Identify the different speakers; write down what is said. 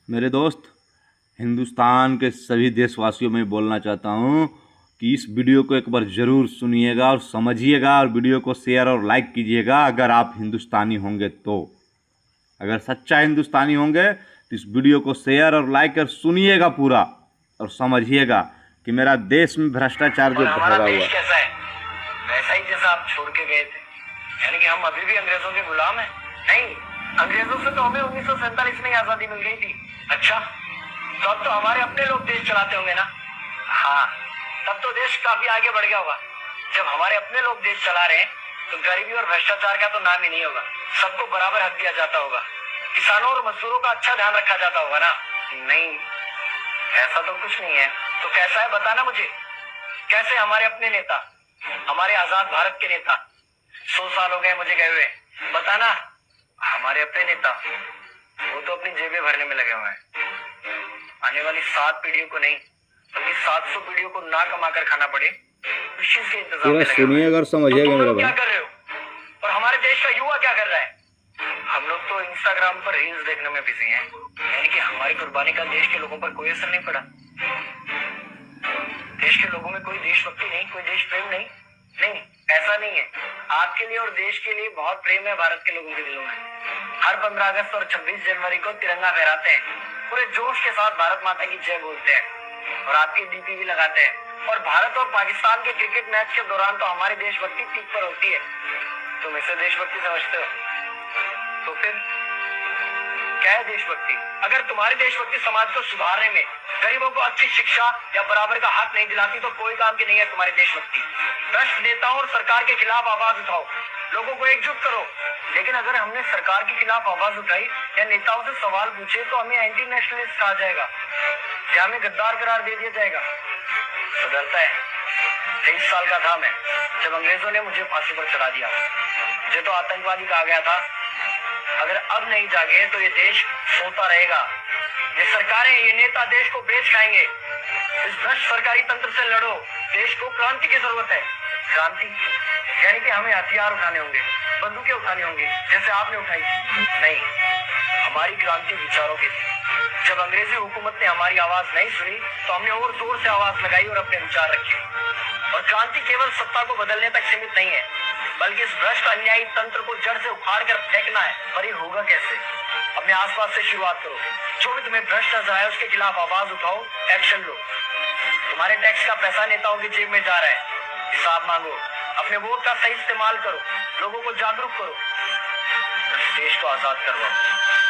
Speaker 1: मेरे दोस्त, हिंदुस्तान के सभी देशवासियों में बोलना चाहता हूँ कि इस वीडियो को एक बार ज़रूर सुनिएगा और समझिएगा, और वीडियो को शेयर और लाइक कीजिएगा अगर आप हिंदुस्तानी होंगे तो। अगर सच्चा हिंदुस्तानी होंगे तो इस वीडियो को शेयर और लाइक कर सुनिएगा पूरा, और समझिएगा कि मेरा देश में भ्रष्टाचार जो भरा हुआ है
Speaker 2: कैसा है, वैसा ही जैसा आप छोड़ के गए थे। यानी कि हम अभी भी अंग्रेजों के गुलाम हैं? नहीं, अंग्रेजों से तो हमें 1947 में ही आजादी मिल गई थी। अच्छा, तो अब तो हमारे अपने लोग देश चलाते होंगे ना? हाँ, तब तो देश काफी आगे बढ़ गया होगा। जब हमारे अपने लोग देश चला रहे हैं तो गरीबी और भ्रष्टाचार का तो नाम ही नहीं होगा। सबको बराबर हक दिया जाता होगा, किसानों और मजदूरों का अच्छा ध्यान रखा जाता होगा ना? नहीं, ऐसा तो कुछ नहीं है। तो कैसा है बताना मुझे। कैसे हमारे अपने नेता, हमारे आजाद भारत के नेता, 100 साल हो गए मुझे गए हुए, बताना। हमारे अपने नेता वो तो अपनी जेबें भरने में लगे हुए हैं। आने वाली 7 पीढ़ियों को नहीं बल्कि 700 पीढ़ियों को ना कमा कर खाना पड़े, इस चीज के इंतजाम में लगे हुए हैं।
Speaker 1: सुनिएगा और समझिएगा मेरा
Speaker 2: क्या
Speaker 1: भाई।
Speaker 2: कर रहे हो और हमारे देश का युवा क्या कर रहा है? हम लोग तो इंस्टाग्राम पर रील्स देखने में बिजी हैं। यानी कि हमारी कुर्बानी का देश के लोगों पर कोई असर नहीं पड़ा। देश के लोगों में कोई देशभक्ति नहीं, कोई देश प्रेम नहीं। नहीं, ऐसा नहीं है। आपके लिए और देश के लिए बहुत प्रेम है भारत के लोगों के दिलों में। हर 15 अगस्त और 26 जनवरी को तिरंगा फहराते हैं, पूरे जोश के साथ भारत माता की जय बोलते हैं और आपकी डीपी भी लगाते हैं। और भारत और पाकिस्तान के क्रिकेट मैच के दौरान तो हमारी देशभक्ति पीक पर होती है। तुम इसे देशभक्ति समझते हो? तो फिर क्या है देशभक्ति? अगर तुम्हारी देशभक्ति समाज को सुधारने में, गरीबों को अच्छी शिक्षा या बराबर का हक नहीं दिलाती तो कोई काम की नहीं है तुम्हारी देशभक्ति। भ्रष्ट नेताओं और सरकार के खिलाफ आवाज उठाओ, लोगों को एकजुट करो। लेकिन अगर हमने सरकार के खिलाफ आवाज उठाई या नेताओं से सवाल पूछे तो हमें एंटी नेशनलिस्ट कहा जाएगा या हमें गद्दार करार दे दिया जाएगा। सुधरता है। 23 साल का था मैं जब अंग्रेजों ने मुझे फांसी पर चढ़ा दिया। मुझे तो आतंकवादी कहा गया था। अगर अब नहीं जागे तो ये देश सोता रहेगा। ये सरकारें, ये नेता देश को बेच खाएंगे। इस भ्रष्ट सरकारी तंत्र से लड़ो। देश को क्रांति की जरूरत है। क्रांति यानी कि हमें हथियार उठाने होंगे, बंदूकें उठानी होंगी जैसे आपने उठाई। नहीं, हमारी क्रांति विचारों की थी। जब अंग्रेजी हुकूमत ने हमारी आवाज नहीं सुनी तो हमने और जोर से आवाज लगाई और अपने विचार रखे। और क्रांति केवल सत्ता को बदलने तक सीमित नहीं है, बल्कि इस भ्रष्ट अन्यायी तंत्र को जड़ से उखाड़ कर फेंकना है। पर ये होगा कैसे? अपने आसपास से शुरुआत करो। जो भी तुम्हें भ्रष्ट नजर आए उसके खिलाफ आवाज उठाओ, एक्शन लो। तुम्हारे टैक्स का पैसा नेताओं की जेब में जा रहा है, हिसाब मांगो। अपने वोट का सही इस्तेमाल करो, लोगों को जागरूक करो, देश को आजाद करवाओ।